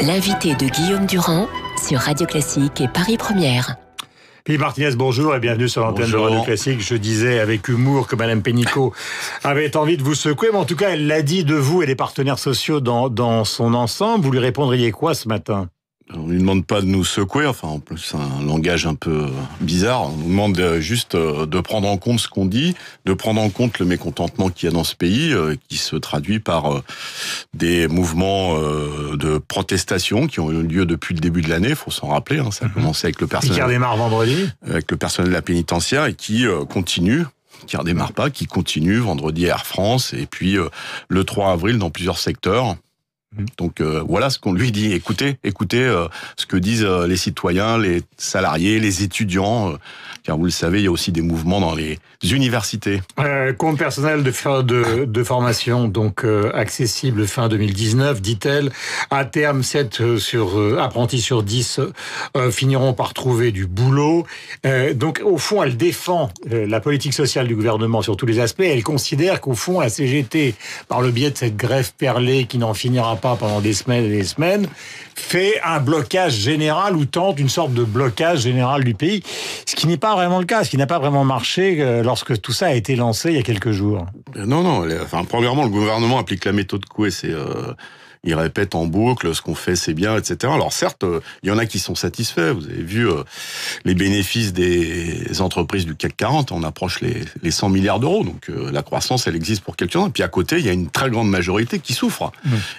L'invité de Guillaume Durand sur Radio Classique et Paris Première. Philippe Martinez, bonjour et bienvenue sur l'antenne de Radio Classique. Je disais avec humour que Madame Pénicaud avait envie de vous secouer, mais en tout cas, elle l'a dit de vous et des partenaires sociaux dans son ensemble. Vous lui répondriez quoi ce matin ? On ne demande pas de nous secouer, enfin en plus c'est un langage un peu bizarre. On nous demande juste de prendre en compte ce qu'on dit, de prendre en compte le mécontentement qu'il y a dans ce pays, qui se traduit par des mouvements de protestation qui ont eu lieu depuis le début de l'année. Il faut s'en rappeler, ça a commencé avec le personnel. Qui redémarre vendredi. Avec le personnel de la pénitentiaire et qui continue. Qui redémarre pas, qui continue vendredi à Air France et puis le 3 avril dans plusieurs secteurs. Donc voilà ce qu'on lui dit. Écoutez ce que disent les citoyens, les salariés, les étudiants, car vous le savez, il y a aussi des mouvements dans les universités. Compte personnel de formation, donc accessible fin 2019, dit-elle. À terme, 7 apprentis sur 10 finiront par trouver du boulot. Donc au fond, elle défend la politique sociale du gouvernement sur tous les aspects. Elle considère qu'au fond, la CGT, par le biais de cette grève perlée qui n'en finira pas pendant des semaines et des semaines, fait un blocage général ou tente une sorte de blocage général du pays, ce qui n'est pas vraiment le cas, ce qui n'a pas vraiment marché lorsque tout ça a été lancé il y a quelques jours. Non, premièrement, le gouvernement applique la méthode Coué, il répète en boucle ce qu'on fait, c'est bien, etc. Alors certes, il y en a qui sont satisfaits. Vous avez vu les bénéfices des entreprises du CAC 40. On approche les 100 milliards d'euros. Donc la croissance, elle existe pour quelques-uns. Et puis à côté, il y a une très grande majorité qui souffre.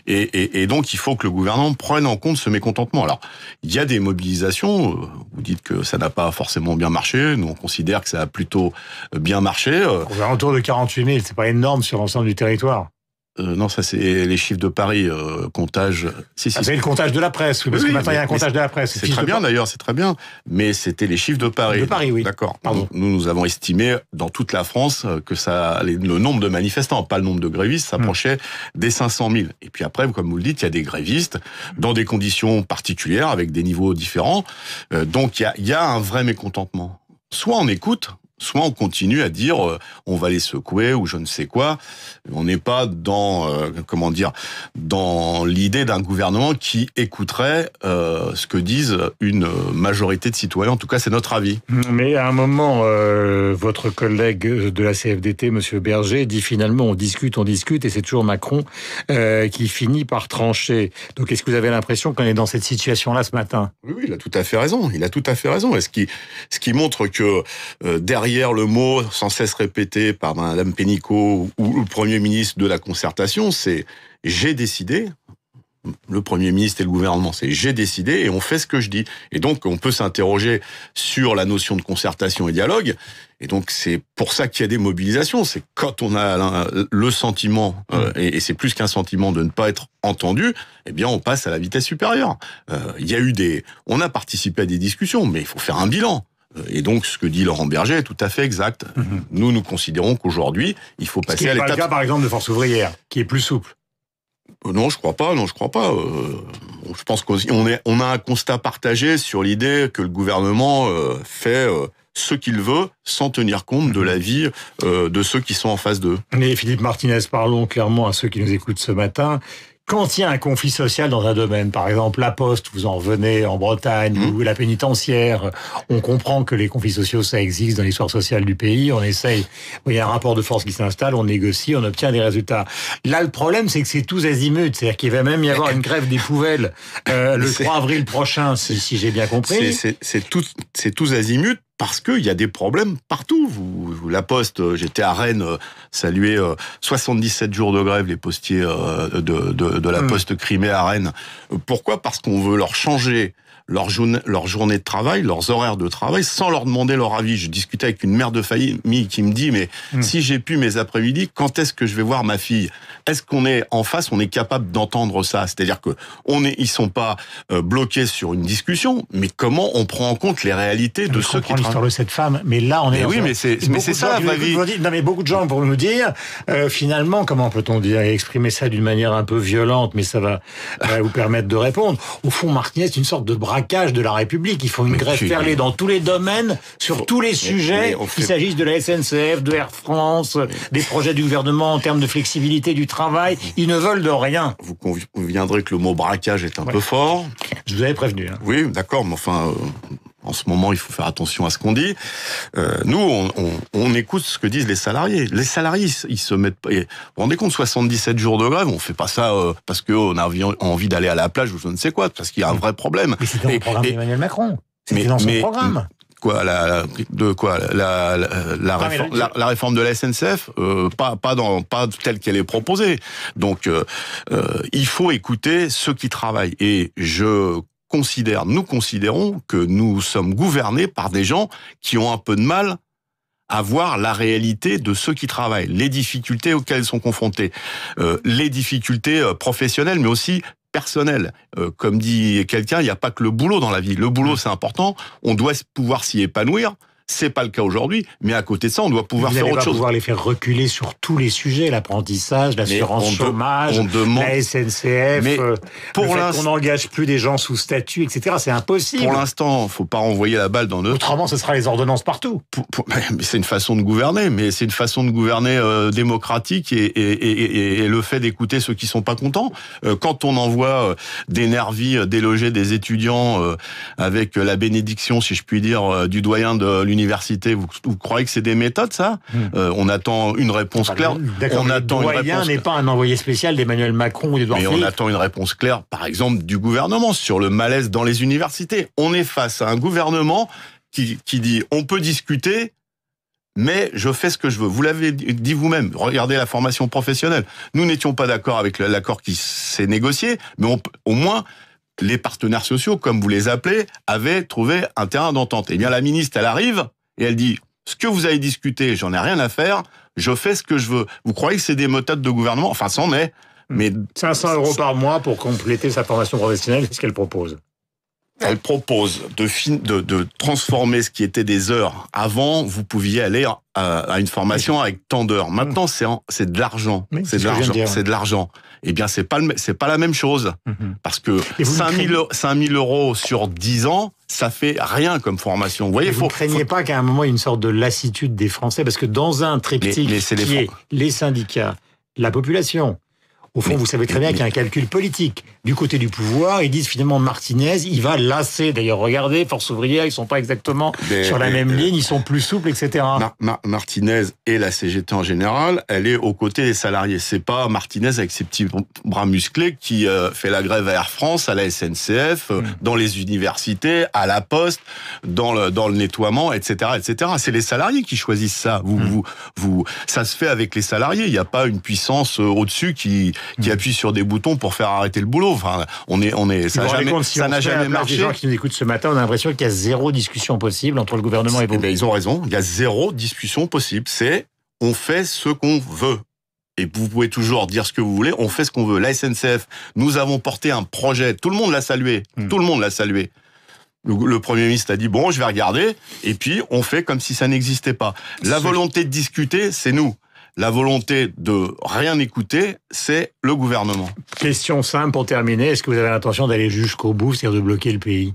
Et donc il faut que le gouvernement prenne en compte ce mécontentement. Alors il y a des mobilisations. Vous dites que ça n'a pas forcément bien marché. Nous, on considère que ça a plutôt bien marché. Aux alentours de 48 000, c'est pas énorme sur l'ensemble du territoire. Non, ça c'est les chiffres de Paris, comptage. C'est le comptage de la presse, parce que maintenant il y a un comptage de la presse. C'est très bien d'ailleurs, c'est très bien. Mais c'était les chiffres de Paris. De Paris, oui. D'accord. Pardon. Nous avons estimé dans toute la France que le nombre de manifestants, pas le nombre de grévistes, s'approchait des 500 000. Et puis après, comme vous le dites, il y a des grévistes dans des conditions particulières, avec des niveaux différents. Donc il y a un vrai mécontentement. Soit on écoute. Soit on continue à dire on va les secouer ou je ne sais quoi. On n'est pas dans dans l'idée d'un gouvernement qui écouterait ce que disent une majorité de citoyens. En tout cas, c'est notre avis. Mais à un moment, votre collègue de la CFDT, Monsieur Berger, dit finalement on discute et c'est toujours Macron qui finit par trancher. Donc est-ce que vous avez l'impression qu'on est dans cette situation-là ce matin ? Oui, il a tout à fait raison. Et ce qui montre que derrière le mot sans cesse répété par Madame Pénicaud ou le Premier ministre de la concertation, c'est « j'ai décidé ». Le Premier ministre et le gouvernement, c'est « j'ai décidé » et on fait ce que je dis. Et donc, on peut s'interroger sur la notion de concertation et dialogue. Et donc, c'est pour ça qu'il y a des mobilisations. C'est quand on a le sentiment, et c'est plus qu'un sentiment de ne pas être entendu, eh bien, on passe à la vitesse supérieure. On a participé à des discussions, mais il faut faire un bilan. Et donc, ce que dit Laurent Berger est tout à fait exact. Nous considérons qu'aujourd'hui, il faut passer à l'étape... Ce qui n'est pas le cas, par exemple, de Force ouvrière, qui est plus souple. Non, je crois pas. Je pense qu'on a un constat partagé sur l'idée que le gouvernement fait ce qu'il veut sans tenir compte de l'avis de ceux qui sont en face d'eux. Mais Philippe Martinez, parlons clairement à ceux qui nous écoutent ce matin. Quand il y a un conflit social dans un domaine, par exemple la Poste, vous en revenez en Bretagne, ou la pénitentiaire, on comprend que les conflits sociaux, ça existe dans l'histoire sociale du pays, on essaye, il y a un rapport de force qui s'installe, on négocie, on obtient des résultats. Là, le problème, c'est que c'est tous azimuts, c'est-à-dire qu'il va même y avoir une grève des poubelles le 3 avril prochain, si j'ai bien compris. C'est tous azimuts. Parce qu'il y a des problèmes partout. La Poste, j'étais à Rennes, saluer 77 jours de grève, les postiers de la Poste Crimée à Rennes. Pourquoi ? Parce qu'on veut leur changer leur journée de travail, leurs horaires de travail, sans leur demander leur avis. Je discutais avec une mère de famille qui me dit, mais si j'ai pu mes après-midi, quand est-ce que je vais voir ma fille ? Est-ce qu'on est en face, on est capable d'entendre ça ? C'est-à-dire que ils sont pas bloqués sur une discussion, mais comment on prend en compte les réalités de ceux qui travaillent. L'histoire de cette femme, mais là on est. Mais c'est ça la vie. Non, mais beaucoup de gens vont nous dire, finalement, comment peut-on dire, exprimer ça d'une manière un peu violente, mais ça va vous permettre de répondre. Au fond, Martinez, c'est une sorte de bras braquage de la République. Ils font une grève perlée dans tous les domaines, sur tous les sujets, qu'il s'agisse de la SNCF, de Air France, des projets du gouvernement en termes de flexibilité du travail. Ils ne veulent de rien. Vous conviendrez que le mot braquage est un peu fort. Je vous avais prévenu. Oui, d'accord, mais enfin... En ce moment, il faut faire attention à ce qu'on dit. Nous, on écoute ce que disent les salariés. Les salariés, ils se mettent pas... Vous vous rendez compte, 77 jours de grève, on fait pas ça parce qu'on a envie d'aller à la plage ou je ne sais quoi, parce qu'il y a un vrai problème. Mais c'était dans le programme d'Emmanuel Macron. C'était dans son programme. Quoi, la réforme de la SNCF, pas telle qu'elle est proposée. Donc, il faut écouter ceux qui travaillent. Et nous considérons que nous sommes gouvernés par des gens qui ont un peu de mal à voir la réalité de ceux qui travaillent, les difficultés auxquelles ils sont confrontés, les difficultés professionnelles, mais aussi personnelles. Comme dit quelqu'un, il n'y a pas que le boulot dans la vie. Le boulot, c'est important. On doit pouvoir s'y épanouir. C'est pas le cas aujourd'hui, mais à côté de ça, on doit pouvoir faire autre chose. Vous allez pouvoir les faire reculer sur tous les sujets, l'apprentissage, l'assurance chômage, la SNCF, mais pour qu'on n'engage plus des gens sous statut, etc. C'est impossible. Pour l'instant, faut pas renvoyer la balle dans notre... Autrement, ce sera les ordonnances partout. Mais c'est une façon de gouverner, mais c'est une façon de gouverner démocratique et le fait d'écouter ceux qui sont pas contents. Quand on envoie des nervis déloger des étudiants avec la bénédiction, si je puis dire, du doyen de l'université, vous croyez que c'est des méthodes, ça? On attend une réponse claire. D'accord, le doyen n'est pas un envoyé spécial d'Emmanuel Macron ou d'Édouard Philippe. Mais on attend une réponse claire, par exemple, du gouvernement sur le malaise dans les universités. On est face à un gouvernement qui dit on peut discuter, mais je fais ce que je veux. Vous l'avez dit vous-même, regardez la formation professionnelle. Nous n'étions pas d'accord avec l'accord qui s'est négocié, mais au moins... les partenaires sociaux, comme vous les appelez, avaient trouvé un terrain d'entente. Eh bien, la ministre, elle arrive et elle dit « Ce que vous avez discuté, j'en ai rien à faire, je fais ce que je veux. » Vous croyez que c'est des méthodes de gouvernement? Enfin, c'en est. Mais 500 € par mois pour compléter sa formation professionnelle, c'est ce qu'elle propose. Elle propose de transformer ce qui était des heures. Avant, vous pouviez aller à une formation avec tant d'heures. Maintenant, c'est de l'argent. Oui, c'est de l'argent. Eh bien, c'est pas la même chose. Parce que 5 000 euros sur 10 ans, ça fait rien comme formation. Vous voyez, vous ne craignez pas qu'à un moment, il y ait une sorte de lassitude des Français? Parce que dans un triptyque qui est les syndicats, la population, au fond, vous savez très bien qu'il y a un calcul politique. Du côté du pouvoir, ils disent finalement Martinez, il va lasser. D'ailleurs, regardez, Force ouvrière, ils sont pas exactement sur la même ligne, ils sont plus souples, etc. Martinez et la CGT en général, elle est aux côtés des salariés. C'est pas Martinez avec ses petits bras musclés qui fait la grève à Air France, à la SNCF, dans les universités, à la Poste, dans le nettoiement, etc., etc. C'est les salariés qui choisissent ça. Ça se fait avec les salariés. Il n'y a pas une puissance au-dessus qui appuie sur des boutons pour faire arrêter le boulot. Enfin, ça n'a jamais marché. Les gens qui nous écoutent ce matin, on a l'impression qu'il y a zéro discussion possible entre le gouvernement et vous. Ils ont raison. Il y a zéro discussion possible. On fait ce qu'on veut. Et vous pouvez toujours dire ce que vous voulez. On fait ce qu'on veut. La SNCF, nous avons porté un projet. Tout le monde l'a salué. Tout le monde l'a salué. Le Premier ministre a dit, bon, je vais regarder. Et puis, on fait comme si ça n'existait pas. La volonté de discuter, c'est nous. La volonté de rien écouter, c'est le gouvernement. Question simple pour terminer. Est-ce que vous avez l'intention d'aller jusqu'au bout, c'est-à-dire de bloquer le pays?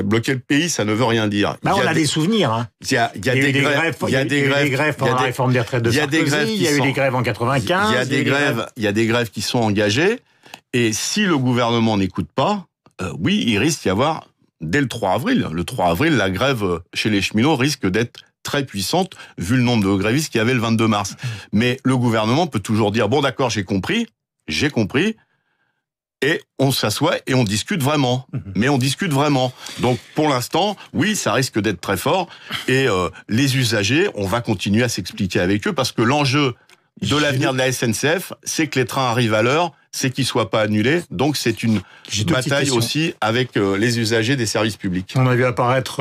Bloquer le pays, ça ne veut rien dire. On a des souvenirs. Hein. Il y a des grèves. Il y a des grèves pendant la réforme des retraites de Sarkozy. Il y a eu des grèves en 95. Il y a des grèves qui sont engagées. Et si le gouvernement n'écoute pas, oui, il risque d'y avoir dès le 3 avril. Le 3 avril, la grève chez les cheminots risque d'être très puissante, vu le nombre de grévistes qu'il y avait le 22 mars. Mais le gouvernement peut toujours dire, bon d'accord, j'ai compris, et on s'assoit et on discute vraiment. Mais on discute vraiment. Donc pour l'instant, oui, ça risque d'être très fort, et les usagers, on va continuer à s'expliquer avec eux, parce que l'enjeu de l'avenir de la SNCF, c'est que les trains arrivent à l'heure, c'est qu'ils ne soient pas annulés. Donc c'est une bataille aussi avec les usagers des services publics. On a vu apparaître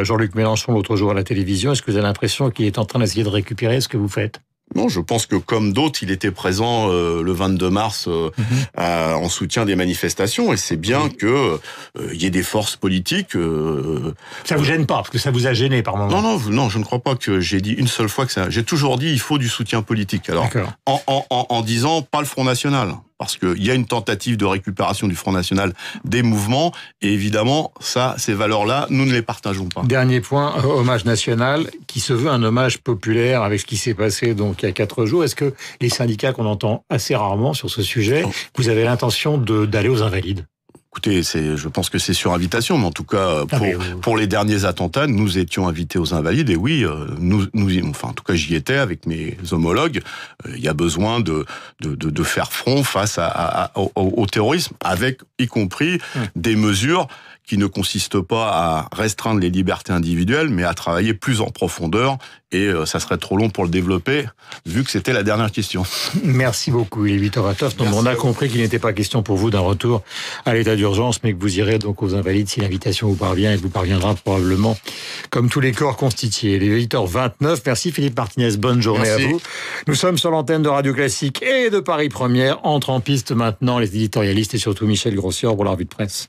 Jean-Luc Mélenchon l'autre jour à la télévision. Est-ce que vous avez l'impression qu'il est en train d'essayer de récupérer ce que vous faites? Non, je pense que comme d'autres, il était présent le 22 mars en soutien des manifestations, et c'est bien que y ait des forces politiques. Ça vous gêne pas, parce que ça vous a gêné par moment? Non, je ne crois pas que j'ai dit une seule fois que ça. J'ai toujours dit il faut du soutien politique. Alors, en disant pas le Front National. parce qu'il y a une tentative de récupération du Front National des mouvements, et évidemment, ces valeurs-là, nous ne les partageons pas. Dernier point, hommage national, qui se veut un hommage populaire avec ce qui s'est passé donc il y a 4 jours. Est-ce que les syndicats qu'on entend assez rarement sur ce sujet, vous avez l'intention d'aller aux Invalides ? Écoutez, je pense que c'est sur invitation, mais en tout cas, pour les derniers attentats, nous étions invités aux Invalides, et oui, en tout cas, j'y étais avec mes homologues. Il y a besoin de faire front face au terrorisme, avec, y compris, des mesures qui ne consistent pas à restreindre les libertés individuelles, mais à travailler plus en profondeur, et ça serait trop long pour le développer, vu que c'était la dernière question. Merci beaucoup, il est 8h29, donc on a compris qu'il n'était pas question pour vous d'un retour à l'état d'urgence, mais que vous irez donc aux Invalides si l'invitation vous parvient, et vous parviendra probablement comme tous les corps constitués. Il est 8h29, merci Philippe Martinez, bonne journée à vous. Nous sommes sur l'antenne de Radio Classique et de Paris Première, entre en piste maintenant les éditorialistes et surtout Michel Grossior pour la revue de presse.